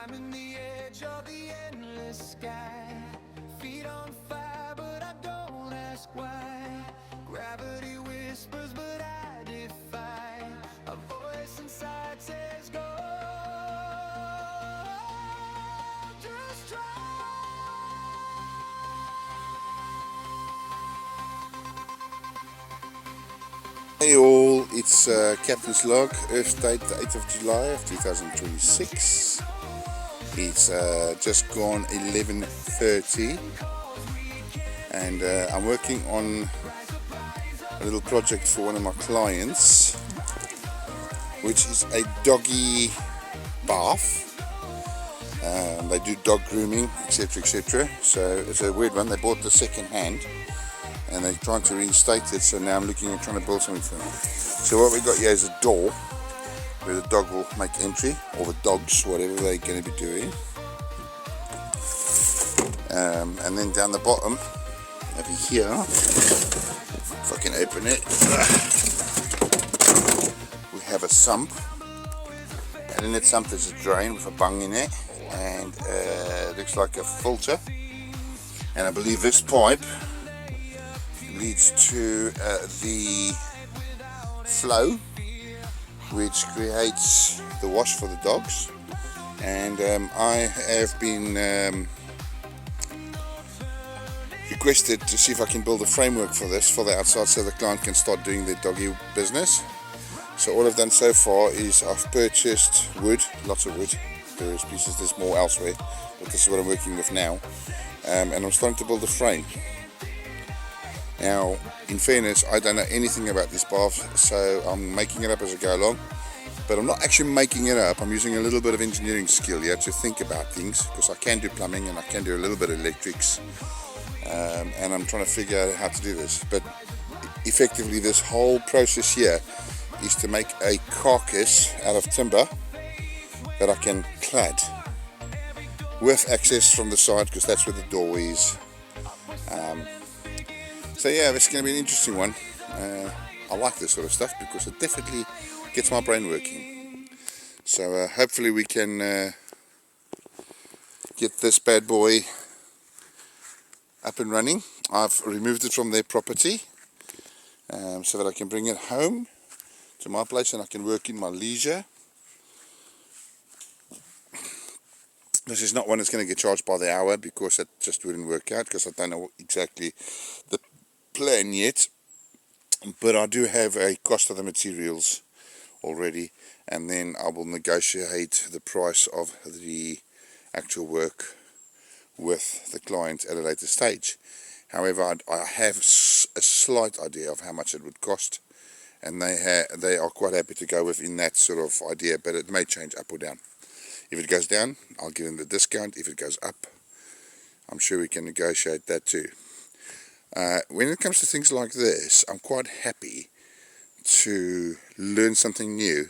climbing the edge of the endless sky. Feet on fire, but I don't ask why. Gravity whispers, but I defy. A voice inside says go. Just try. Hey all, it's Captain's Log, Earth date the 8th of July of 2026. It's just gone 11:30 and I'm working on a little project for one of my clients, which is a doggy bath. They do dog grooming, etc, etc. So it's a weird one. They bought the second hand and they're trying to reinstate it, so now I'm looking at trying to build something for them. So what we got here is a door where the dog will make entry, or the dogs, whatever they're going to be doing. And then down the bottom, over here, if I can open it, we have a sump, and in that sump there's a drain with a bung in it, and it looks like a filter, and I believe this pipe leads to the flow, which creates the wash for the dogs. And I have been requested to see if I can build a framework for this for the outside, so the client can start doing their doggy business. So all I've done so far is I've purchased wood, lots of wood, various pieces. There's more elsewhere, but this is what I'm working with now, and I'm starting to build a frame. Now, in fairness, I don't know anything about this bath, so I'm making it up as I go along. But I'm not actually making it up, I'm using a little bit of engineering skill here to think about things, because I can do plumbing and I can do a little bit of electrics, and I'm trying to figure out how to do this. But effectively, this whole process here is to make a carcass out of timber that I can clad with access from the side, because that's where the doorway is. So yeah, this is going to be an interesting one. I like this sort of stuff because it definitely gets my brain working. So hopefully we can get this bad boy up and running. I've removed it from their property so that I can bring it home to my place and I can work in my leisure. This is not one that's going to get charged by the hour, because that just wouldn't work out, because I don't know exactly the plan yet, but I do have a cost of the materials already, and then I will negotiate the price of the actual work with the client at a later stage. However, I have a slight idea of how much it would cost, and they are quite happy to go within that sort of idea, but it may change up or down. If it goes down, I'll give them the discount. If it goes up, I'm sure we can negotiate that too. When it comes to things like this, I'm quite happy to learn something new,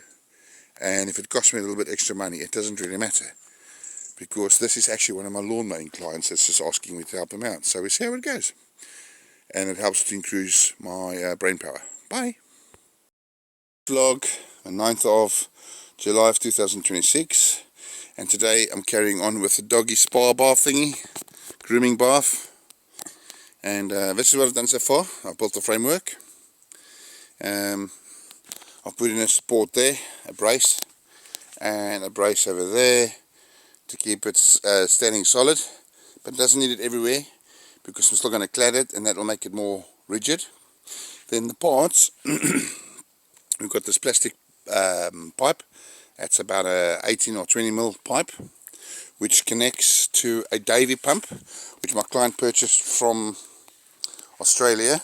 and if it costs me a little bit extra money, it doesn't really matter, because this is actually one of my lawn mowing clients that's just asking me to help him out. So we see how it goes, and it helps to increase my brain power. Bye. Vlog, the 9th of July of 2026, and today I'm carrying on with the doggy spa bath thingy, grooming bath. And this is what I've done so far. I've built the framework. I've put in a support there, a brace, and a brace over there to keep it standing solid. But it doesn't need it everywhere, because I'm still going to clad it, and that will make it more rigid. Then the parts, we've got this plastic pipe. That's about a 18 or 20 mil pipe, which connects to a Davy pump, which my client purchased from Australia.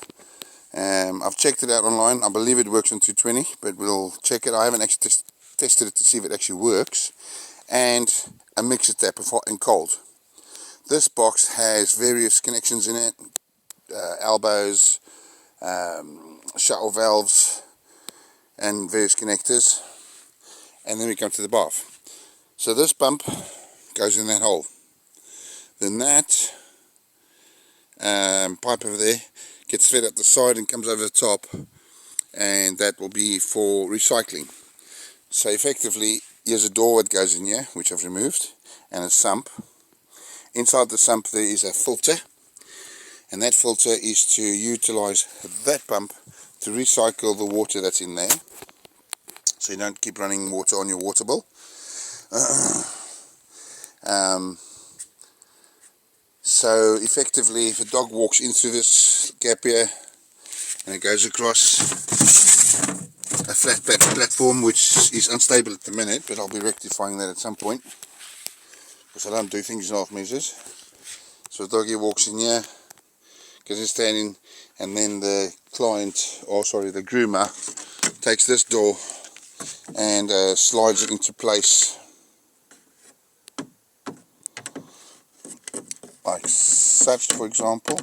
I've checked it out online. I believe it works on 220, but we'll check it. I haven't actually tested it to see if it actually works. And a mixer tap of hot and cold. This box has various connections in it, elbows, shuttle valves, and various connectors. And then we come to the bath. So this pump goes in that hole. Then that pipe over there gets fed up the side and comes over the top, and that will be for recycling. So effectively, here's a door that goes in here, which I've removed, and a sump. Inside the sump there is a filter, and that filter is to utilize that pump to recycle the water that's in there, so you don't keep running water on your water bill. So effectively, if a dog walks in through this gap here and it goes across a flat platform, which is unstable at the minute, but I'll be rectifying that at some point because I don't do things in half measures. So the doggy walks in here, gets it standing, and then the client, or sorry, the groomer, takes this door and slides it into place like such, for example.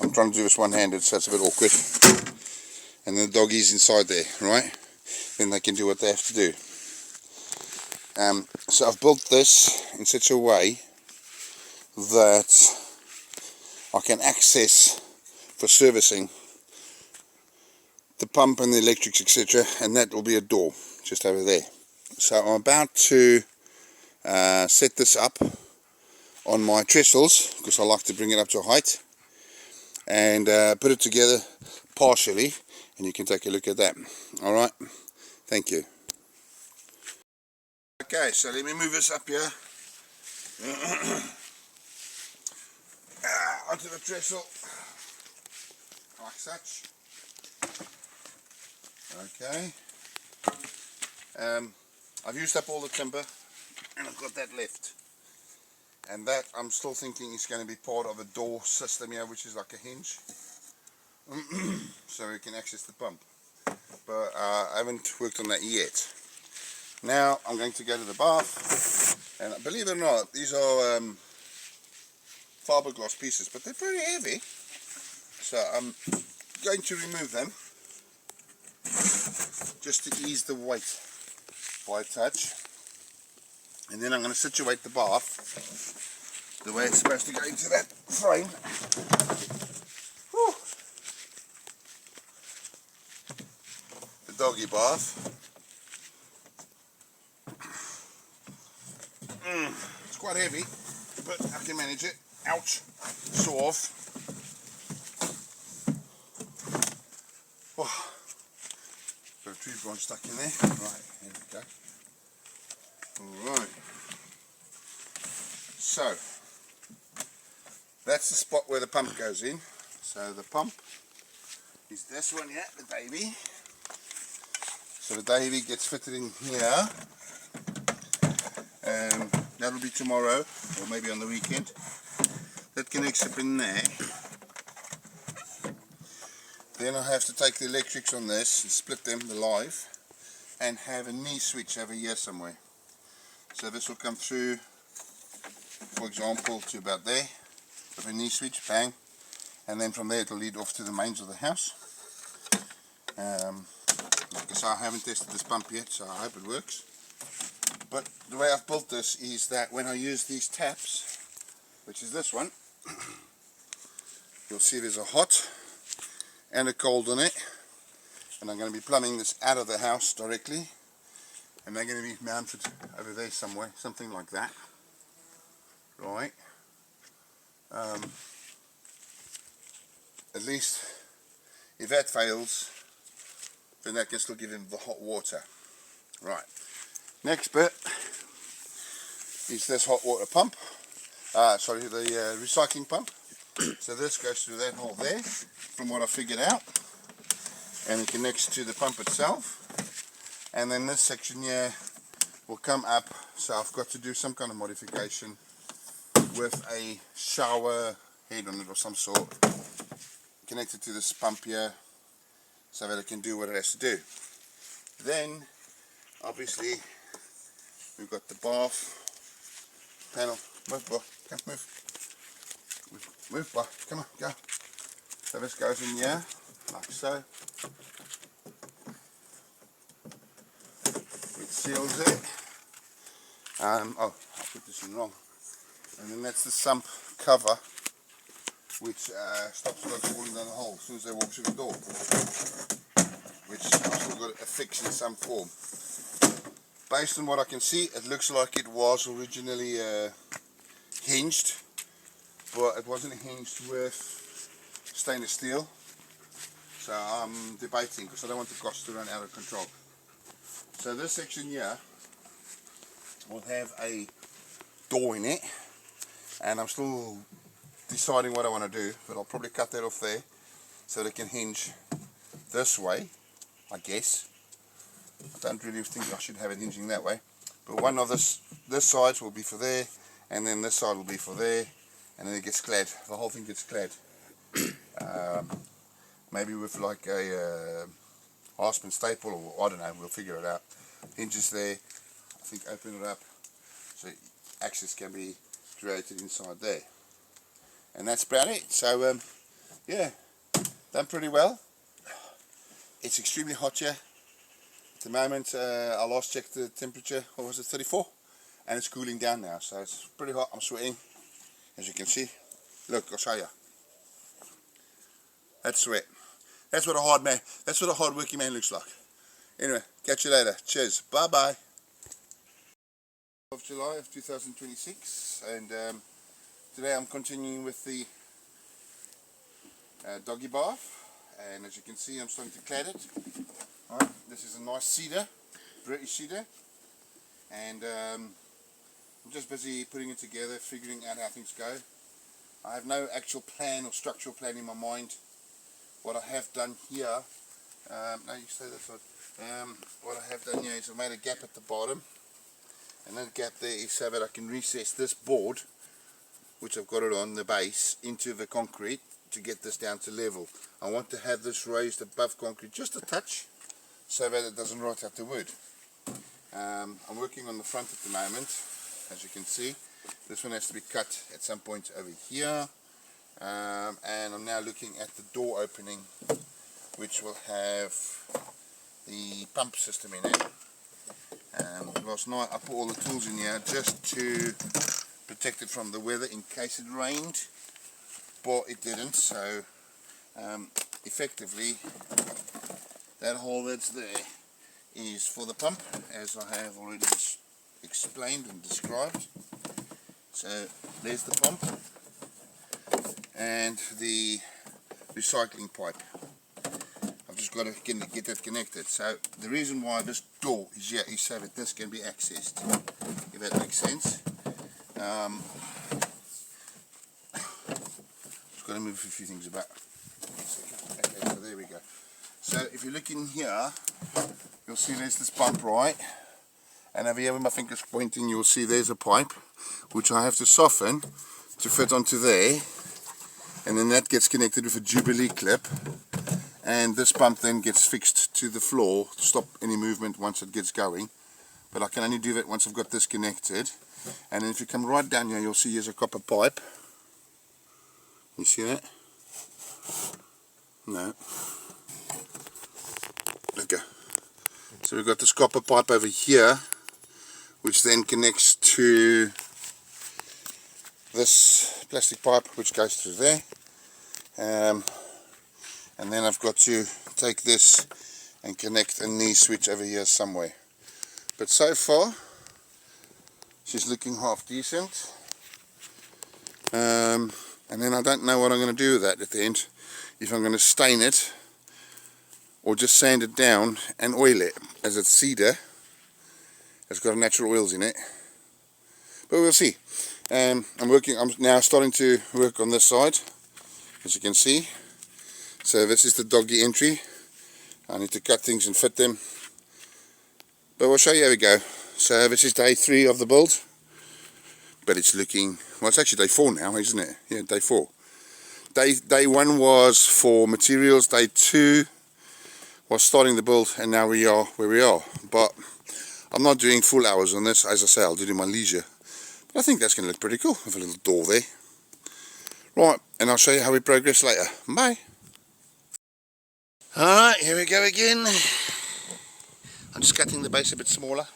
I'm trying to do this one-handed, so it's a bit awkward. And then the doggy's inside there, right? Then they can do what they have to do. So I've built this in such a way that I can access for servicing the pump and the electrics, etc., and that will be a door just over there. So I'm about to set this up on my trestles, because I like to bring it up to height, and put it together partially, and you can take a look at that. Alright, thank you. Okay, so let me move this up here onto the trestle like such. Okay, I've used up all the timber and I've got that left, and that I'm still thinking is going to be part of a door system here, which is like a hinge, so we can access the pump, but I haven't worked on that yet. Now I'm going to go to the bath, and believe it or not, these are fiberglass pieces, but they're very heavy, so I'm going to remove them just to ease the weight by touch, and then I'm going to situate the bath the way it's supposed to go into that frame. Whew. The doggy bath. It's quite heavy, but I can manage it. Ouch! So off. Oh. Got a tree branch stuck in there. Right, here we go. Alright. So, that's the spot where the pump goes in. So the pump is this one here, the Davy. So the Davy gets fitted in here. That'll be tomorrow, or maybe on the weekend. That connects up in there. Then I have to take the electrics on this and split them, the live, and have a knee switch over here somewhere. So this will come through, for example, to about there, with a knee switch, bang, and then from there it'll lead off to the mains of the house. Like I say, I haven't tested this pump yet, so I hope it works. But the way I've built this is that when I use these taps, which is this one, you'll see there's a hot and a cold on it, and I'm going to be plumbing this out of the house directly, and they're going to be mounted over there somewhere, something like that, right? At least if that fails, then that can still give him the hot water. Right, next bit is this hot water pump, sorry, the recycling pump. So this goes through that hole there, from what I figured out, and it connects to the pump itself, and then this section here will come up, so I've got to do some kind of modification with a shower head on it or some sort, connected to this pump here, so that it can do what it has to do. Then obviously we've got the bath panel. Move, boy, come, move, boy, come on, go. So this goes in here, like so. It seals it. Oh, I put this in wrong. And then that's the sump cover, which stops the dog falling down the hole as soon as they walk through the door, which I've still got to fix in some form. based on what I can see, it looks like it was originally hinged, but it wasn't hinged with stainless steel. So I'm debating because I don't want the cost to run out of control. So this section here will have a door in it, and I'm still deciding what I want to do, but I'll probably cut that off there so they can hinge this way, I guess. I don't really think I should have it hinging that way, but one of this side will be for there, and then this side will be for there, and then it gets clad. The whole thing gets clad. Maybe with like a Harsman staple, or I don't know, we'll figure it out. Hinges there, I think open it up so access can be created inside there. And that's about it. So yeah, done pretty well. It's extremely hot here at the moment. I last checked the temperature, what was it, 34, and it's cooling down now, so it's pretty hot. I'm sweating, as you can see. Look, I'll show you. That's sweat. That's what a hard working man looks like. Anyway, catch you later. Cheers. Bye bye. Of July of 2026, and today I'm continuing with the doggy bath, and as you can see, I'm starting to clad it. Right, this is a nice cedar, British cedar, and I'm just busy putting it together, figuring out how things go. I have no actual plan or structural plan in my mind. What I have done here, no, you say that side. What I have done here is I've made a gap at the bottom, and that gap there is so that I can recess this board, which I've got it on the base, into the concrete to get this down to level. I want to have this raised above concrete just a touch, so that it doesn't rot out the wood. I'm working on the front at the moment, as you can see. This one has to be cut at some point over here. And I'm now looking at the door opening, which will have the pump system in it. Last night I put all the tools in here just to protect it from the weather in case it rained, but it didn't. So effectively that hole that's there is for the pump, as I have already explained and described. So there's the pump and the recycling pipe. I've just got to get that connected. So the reason why this door is here is so that this can be accessed, if that makes sense. Just got to move a few things about. Okay, so there we go. So if you look in here, you'll see there's this pump, right? And over here, with my fingers pointing, you'll see there's a pipe which I have to soften to fit onto there. And then that gets connected with a Jubilee clip, and this pump then gets fixed to the floor to stop any movement once it gets going. But I can only do that once I've got this connected. And then if you come right down here, you'll see here's a copper pipe. You see that? No. Okay. So we've got this copper pipe over here, which then connects to this plastic pipe which goes through there. And then I've got to take this and connect a knee switch over here somewhere. But so far she's looking half decent, and then I don't know what I'm going to do with that at the end, if I'm going to stain it or just sand it down and oil it, as it's cedar, it's got natural oils in it, but we'll see. I'm now starting to work on this side, as you can see. So this is the doggy entry. I need to cut things and fit them, but we'll show you how we go. So this is day 3 of the build, but it's looking, well, it's actually day 4 now, isn't it? Yeah, day 4. Day 1 was for materials, day 2 was starting the build, and now we are where we are. But I'm not doing full hours on this. As I say, I'll do it in my leisure. But I think that's going to look pretty cool with a little door there. Right, and I'll show you how we progress later. Bye. Alright, here we go again. I'm just cutting the base a bit smaller.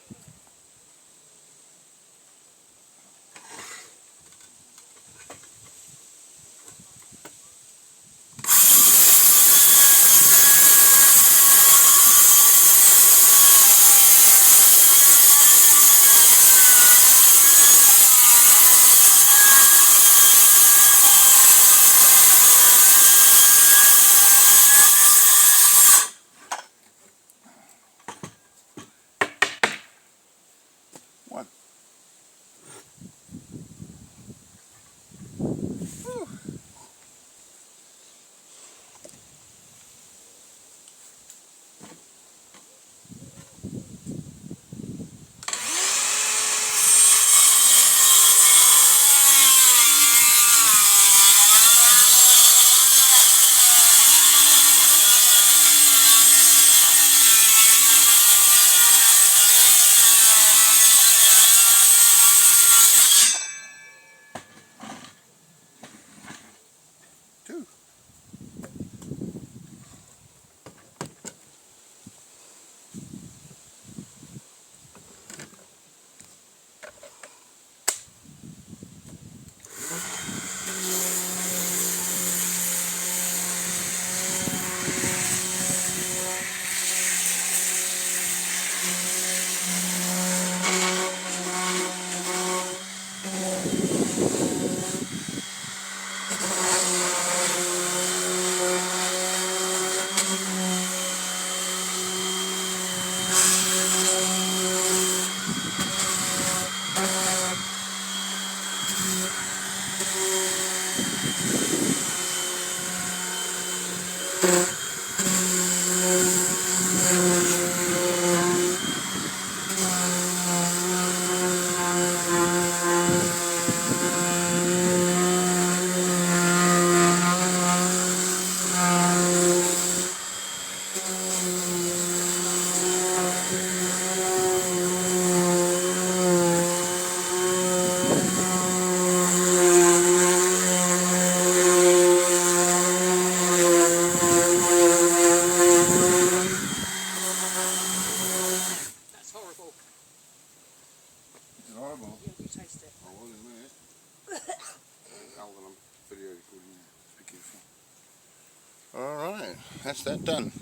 that's that done.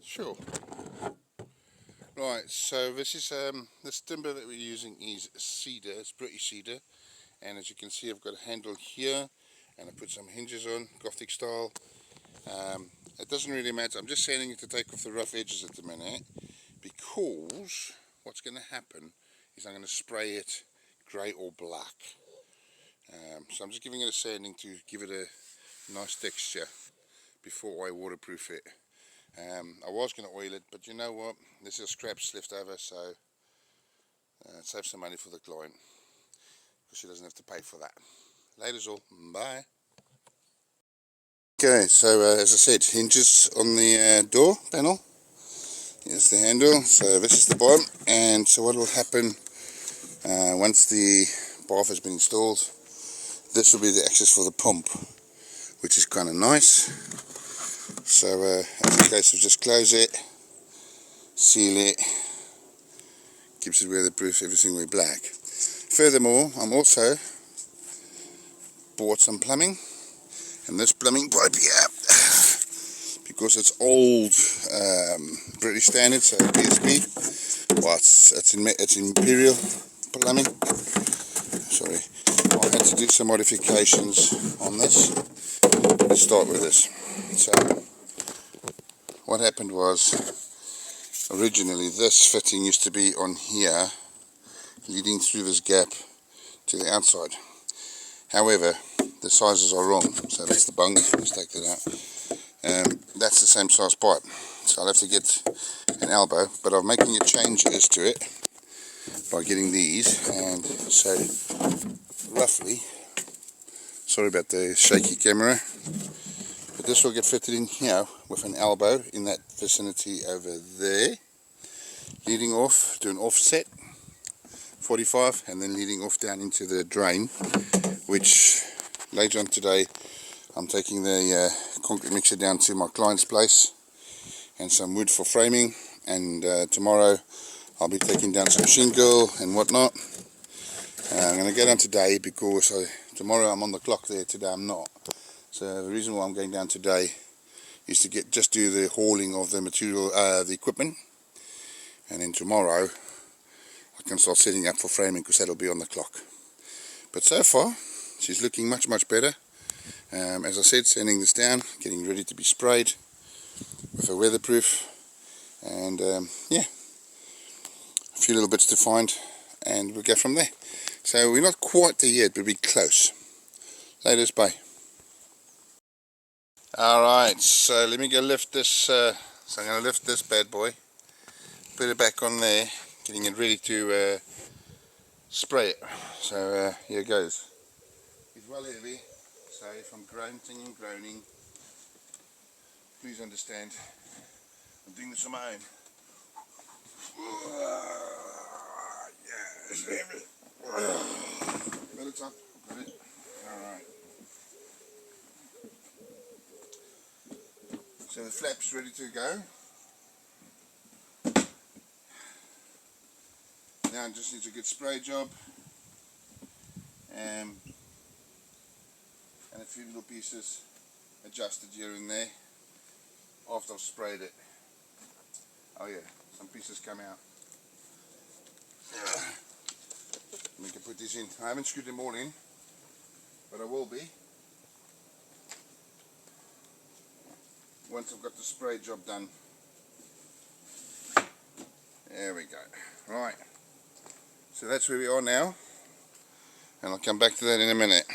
Sure. Right, so this is this timber that we're using is cedar. It's British cedar, and as you can see, I've got a handle here, and I put some hinges on, Gothic style. It doesn't really matter. I'm just sanding it to take off the rough edges at the minute, because what's going to happen is I'm going to spray it grey or black. So I'm just giving it a sanding to give it a nice texture before I waterproof it. I was going to oil it, but you know what, this is scraps left over, so save some money for the client, because she doesn't have to pay for that. Laters all, bye. Okay, so as I said, hinges on the door panel. Here's the handle, so this is the bottom, and so what will happen once the bath has been installed, this will be the access for the pump, which is kind of nice. So in the case of just close it, seal it, keeps it weatherproof, everything will be black. Furthermore, I'm also bought some plumbing, and this plumbing pipe here, because it's old British standard, so BSP, well it's Imperial plumbing, sorry, I had to do some modifications on this. Let's start with this. So what happened was, originally this fitting used to be on here, leading through this gap to the outside. However, the sizes are wrong, so that's the bung, let's take that out. That's the same size pipe, so I'll have to get an elbow, but I'm making changes to it by getting these, and so roughly, sorry about the shaky camera, but this will get fitted in here with an elbow in that vicinity over there, leading off to an offset 45, and then leading off down into the drain, which later on today I'm taking the concrete mixer down to my client's place and some wood for framing, and tomorrow I'll be taking down some shingle and whatnot. I'm going to go down today because tomorrow I'm on the clock there, today I'm not. So the reason why I'm going down today is to just do the hauling of the material, the equipment, and then tomorrow I can start setting up for framing because that'll be on the clock. But so far she's looking much better. As I said, sanding this down, getting ready to be sprayed with a weatherproof, and yeah, a few little bits to find, and we'll go from there. So we're not quite there yet, but we're close. Laters, bye. Alright, so let me go lift this, so I'm going to lift this bad boy, put it back on there, getting it ready to spray it. So here it goes. It's well heavy, so if I'm grunting and groaning, please understand, I'm doing this on my own. Yeah, it's heavy. Got it up, got it. Alright. So the flap's ready to go. Now it just needs a good spray job. And a few little pieces adjusted here and there after I've sprayed it. Oh yeah, some pieces come out. We can put these in. I haven't screwed them all in, but I will be once I've got the spray job done. There we go. Right, so that's where we are now, and I'll come back to that in a minute.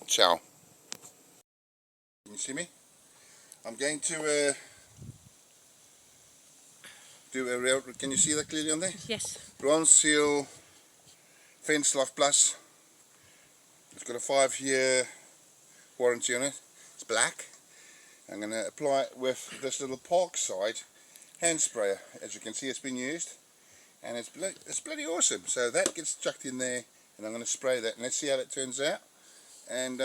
Ciao. Can you see me? I'm going to do a rail. Can you see that clearly on there? Yes. Ronseal Fence Life Plus. It's got a 5-year warranty on it. It's black. I'm going to apply it with this little Parkside hand sprayer. As you can see, it's been used, and it's bloody awesome. So that gets chucked in there, and I'm going to spray that, and let's see how that turns out. And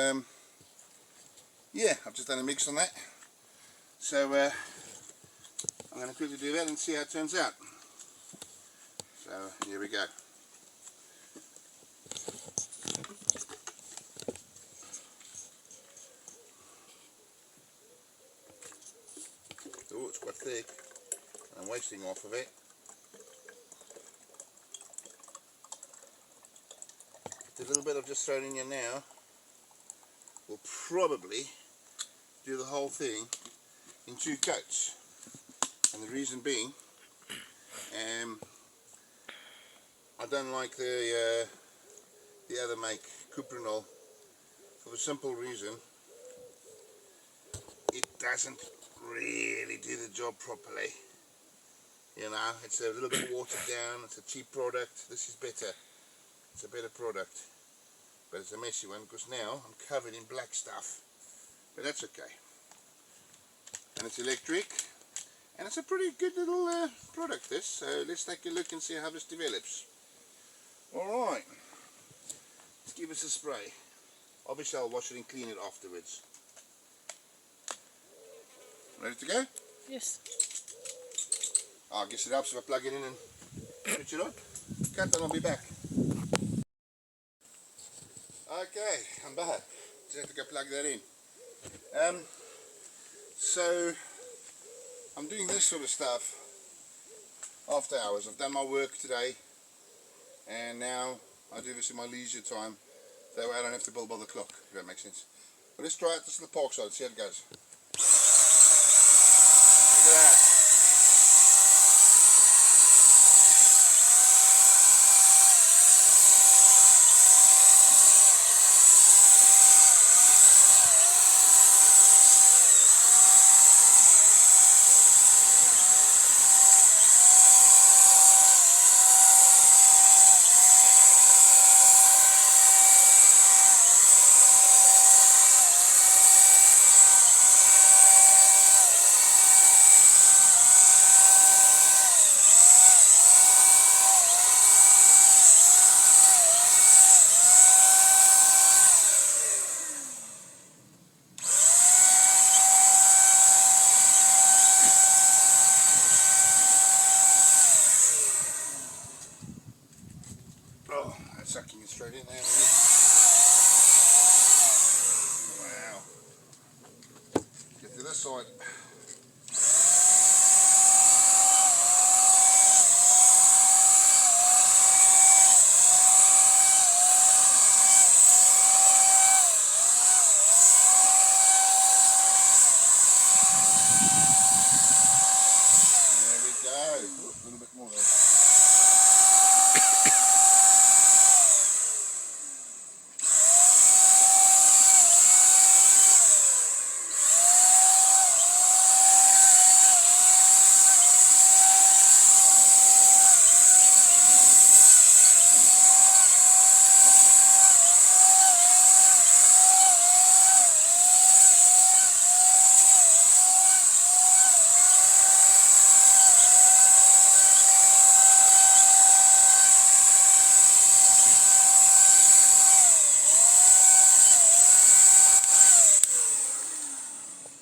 yeah, I've just done a mix on that. So I'm going to quickly do that and see how it turns out. So here we go. Oh, it's quite thick. I'm wasting off of it. The little bit I've just thrown in here now will probably do the whole thing in 2 coats. And the reason being, I don't like the other make, Cuprinol, for the simple reason it doesn't really do the job properly. You know, it's a little bit watered down, it's a cheap product. This is better, it's a better product, but it's a messy one because now I'm covered in black stuff, but that's okay. And it's electric, and it's a pretty good little product this, so let's take a look and see how this develops. Alright, let's give us a spray. Obviously I'll wash it and clean it afterwards. Ready to go? Yes. I guess it helps if I plug it in and switch it on. Cut, then I'll be back. Okay, I'm back. Just have to go plug that in. So I'm doing this sort of stuff after hours. I've done my work today, and now I do this in my leisure time. That way I don't have to build by the clock, if that makes sense. But let's try it. This is the Parkside, see how it goes. Look at that. Oh, that's sucking it straight in there. Wow. Get to this side. There we go. Ooh, a little bit more there.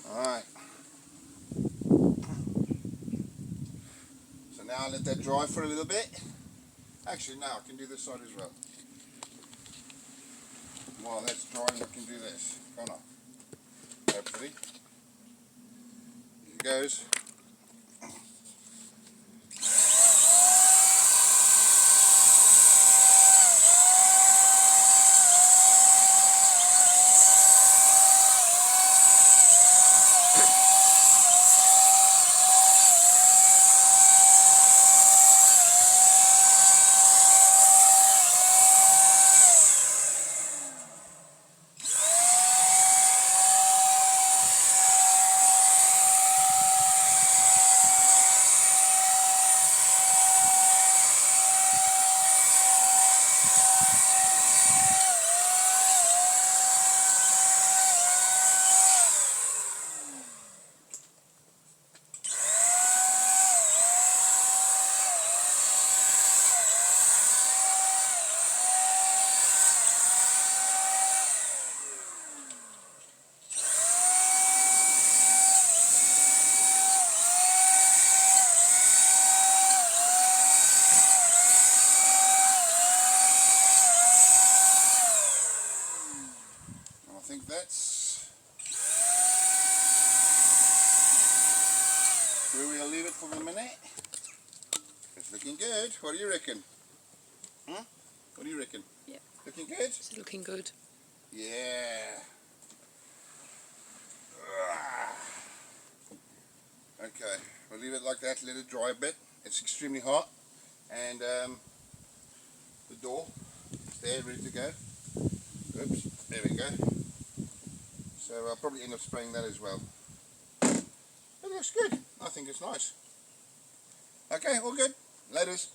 Alright. So now I'll let that dry for a little bit. Actually, now I can do this side as well. While that's drying, I can do this. Come on. Hopefully. Here it goes. I think that's where we'll leave it for a minute. It's looking good. What do you reckon? Huh? What do you reckon? Yeah. Looking good? It's looking good. Yeah. Okay, we'll leave it like that, let it dry a bit. It's extremely hot, and the door is there, ready to go. Oops, there we go. So I'll probably end up spraying that as well. It looks good. I think it's nice. Okay, all good. Laters.